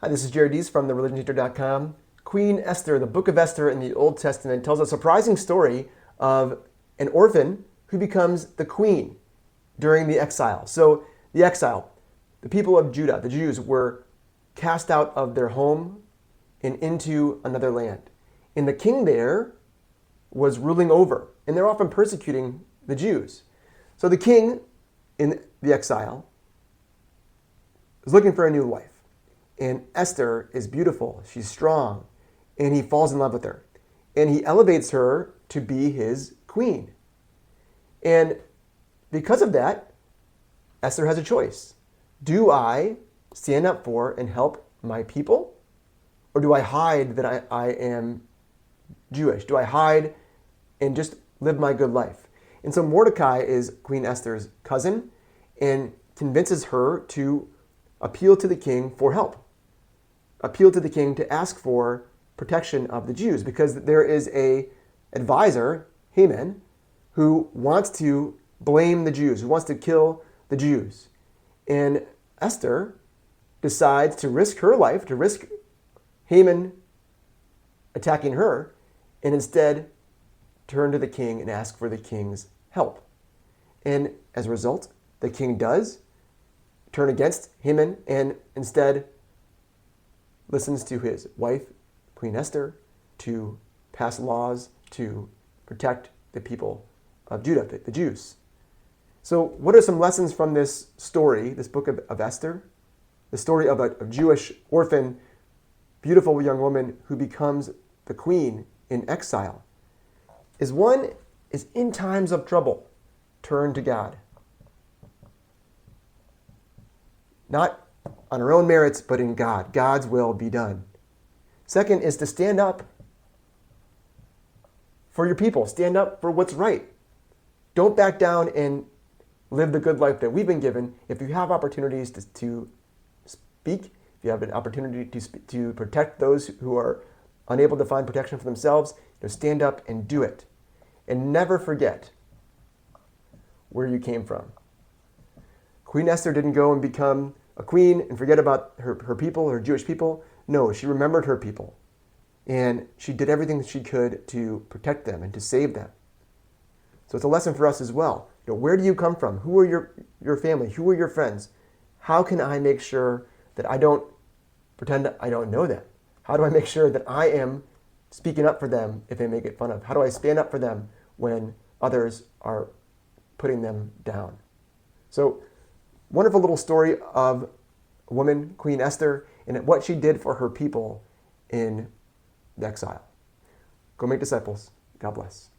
Hi, this is Jared Dees from thereligionteacher.com. Queen Esther, the Book of Esther in the Old Testament, tells a surprising story of an orphan who becomes the queen during the exile. So the exile, the people of Judah, the Jews, were cast out of their home and into another land. And the king there was ruling over, and they're often persecuting the Jews. So the king in the exile is looking for a new wife. And Esther is beautiful, she's strong, and he falls in love with her. And he elevates her to be his queen. And because of that, Esther has a choice. Do I stand up for and help my people? Or do I hide that I am Jewish? Do I hide and just live my good life? And so Mordecai is Queen Esther's cousin and convinces her to appeal to the king for help. Appeal to the king to ask for protection of the Jews, because there is a advisor, Haman, who wants to blame the Jews, who wants to kill the Jews. And Esther decides to risk her life, to risk Haman attacking her, and instead turn to the king and ask for the king's help. And as a result, the king does turn against Haman and instead listens to his wife, Queen Esther, to pass laws to protect the people of Judah, the Jews. So what are some lessons from this story, this book of Esther? The story of a Jewish orphan, beautiful young woman who becomes the queen in exile. One is in times of trouble, turn to God. Not on our own merits, but in God. God's will be done. Second is to stand up for your people. Stand up for what's right. Don't back down and live the good life that we've been given. If you have opportunities to speak, if you have an opportunity to protect those who are unable to find protection for themselves, stand up and do it. And never forget where you came from. Queen Esther didn't go and become a queen and forget about her people, her Jewish people. No, she remembered her people. And she did everything that she could to protect them and to save them. So it's a lesson for us as well. Where do you come from? Who are your family? Who are your friends? How can I make sure that I don't pretend I don't know them? How do I make sure that I am speaking up for them if they may get fun of? How do I stand up for them when others are putting them down? So, wonderful little story of a woman, Queen Esther, and what she did for her people in the exile. Go make disciples. God bless.